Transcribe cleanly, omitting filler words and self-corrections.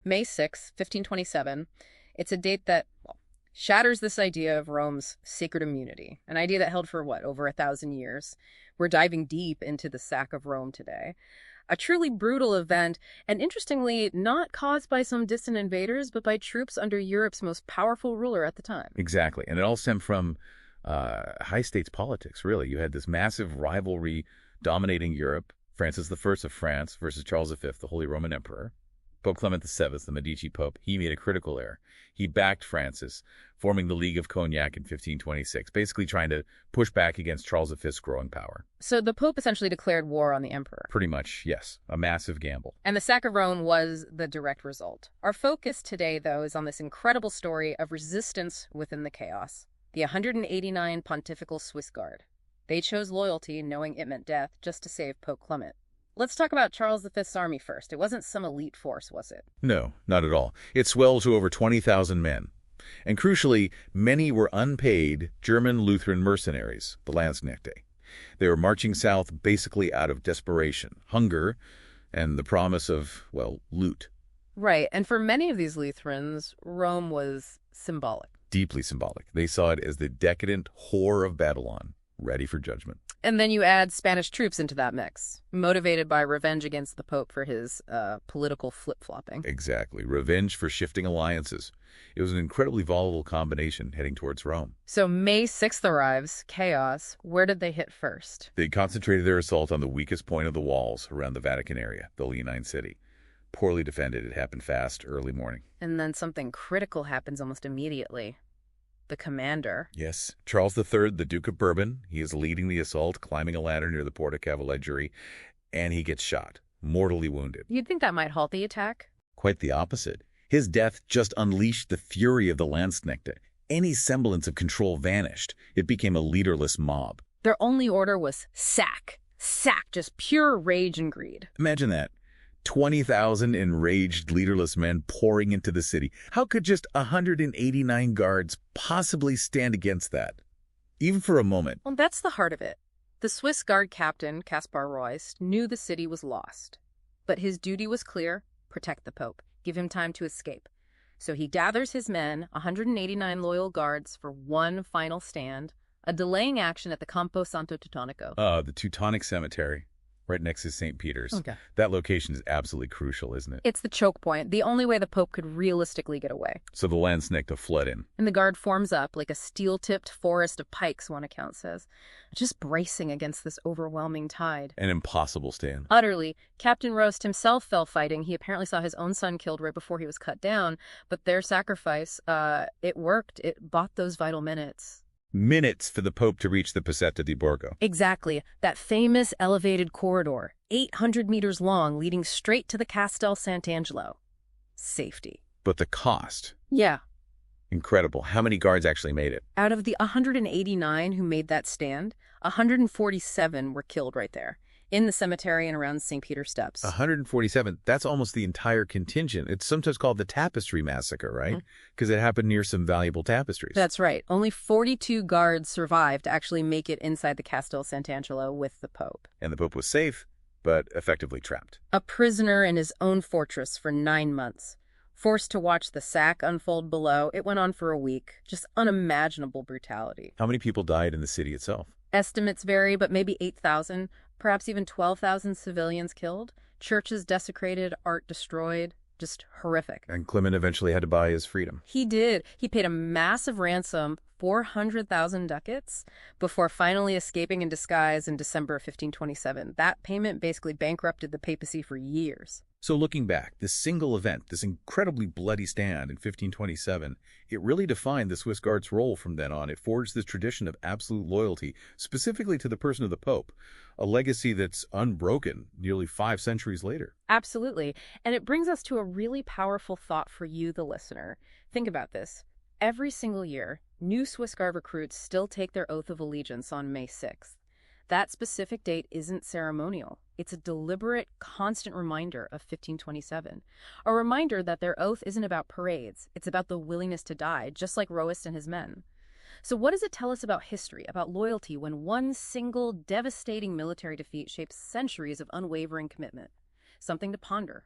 May 6, 1527. It's a date that, well, shatters this idea of Rome's sacred immunity, an idea that held for, what, over 1,000 years. We're diving deep into the sack of Rome today. A truly brutal event, and interestingly, not caused by some distant invaders, but by troops under Europe's most powerful ruler at the time. Exactly. And it all stemmed from high stakes politics, really. You had this massive rivalry dominating Europe. Francis I of France versus Charles V, the Holy Roman Emperor. Pope Clement VII, the Medici Pope, he made a critical error. He backed Francis, forming the League of Cognac in 1526, basically trying to push back against Charles V's growing power. So the Pope essentially declared war on the emperor. Pretty much, yes. A massive gamble. And the sack of Rome was the direct result. Our focus today, though, is on this incredible story of resistance within the chaos. The 189 Pontifical Swiss Guard. They chose loyalty, knowing it meant death, just to save Pope Clement. Let's talk about Charles V's army first. It wasn't some elite force, was it? No, not at all. It swelled to over 20,000 men. And crucially, many were unpaid German Lutheran mercenaries, the Landsknechte. They were marching south basically out of desperation, hunger, and the promise of, well, loot. Right, and for many of these Lutherans, Rome was symbolic. Deeply symbolic. They saw it as the decadent whore of Babylon, ready for judgment. And then you add Spanish troops into that mix, motivated by revenge against the Pope for his political flip-flopping. Exactly. Revenge for shifting alliances. It was an incredibly volatile combination heading towards Rome. So May 6th arrives, chaos. Where did they hit first? They concentrated their assault on the weakest point of the walls around the Vatican area, the Leonine City. Poorly defended, it happened fast, early morning. And then something critical happens almost immediately. The commander. Yes, Charles III, the Duke of Bourbon. He is leading the assault, climbing a ladder near the Porta Cavalleggeri, and he gets shot, mortally wounded. You'd think that might halt the attack? Quite the opposite. His death just unleashed the fury of the Landsknechte. Any semblance of control vanished. It became a leaderless mob. Their only order was sack. Sack, just pure rage and greed. Imagine that. 20,000 enraged, leaderless men pouring into the city. How could just 189 guards possibly stand against that? Even for a moment. Well, that's the heart of it. The Swiss Guard captain, Kaspar Röist, knew the city was lost. But his duty was clear: protect the Pope, give him time to escape. So he gathers his men, 189 loyal guards, for one final stand, a delaying action at the Campo Santo Teutonico. The Teutonic Cemetery. Right next to St. Peter's. Okay. That location is absolutely crucial, isn't it? It's the choke point, the only way the Pope could realistically get away. So the Landsknechte flood in. And the guard forms up like a steel-tipped forest of pikes, one account says, just bracing against this overwhelming tide. An impossible stand. Utterly. Captain Röist himself fell fighting. He apparently saw his own son killed right before he was cut down. But their sacrifice, it worked. It bought those vital minutes. Minutes for the Pope to reach the Piazzetta di Borgo. Exactly. That famous elevated corridor, 800 meters long, leading straight to the Castel Sant'Angelo. Safety. But the cost. Yeah. Incredible. How many guards actually made it? Out of the 189 who made that stand, 147 were killed right there, in the cemetery and around St. Peter's steps. 147. That's almost the entire contingent. It's sometimes called the Tapestry Massacre, right? Because it happened near some valuable tapestries. That's right. Only 42 guards survived to actually make it inside the Castel Sant'Angelo with the Pope. And the Pope was safe, but effectively trapped. A prisoner in his own fortress for 9 months. Forced to watch the sack unfold below. It went on for a week. Just unimaginable brutality. How many people died in the city itself? Estimates vary, but maybe 8,000, perhaps even 12,000 civilians killed. Churches desecrated, art destroyed. Just horrific. And Clement eventually had to buy his freedom. He did. He paid a massive ransom, 400,000 ducats, before finally escaping in disguise in December of 1527. That payment basically bankrupted the papacy for years. So looking back, this single event, this incredibly bloody stand in 1527, it really defined the Swiss Guard's role from then on. It forged this tradition of absolute loyalty, specifically to the person of the Pope, a legacy that's unbroken nearly 5 centuries later. Absolutely. And it brings us to a really powerful thought for you, the listener. Think about this. Every single year, new Swiss Guard recruits still take their oath of allegiance on May 6th. That specific date isn't ceremonial. It's a deliberate, constant reminder of 1527. A reminder that their oath isn't about parades. It's about the willingness to die, just like Röist and his men. So what does it tell us about history, about loyalty, when one single, devastating military defeat shapes centuries of unwavering commitment? Something to ponder.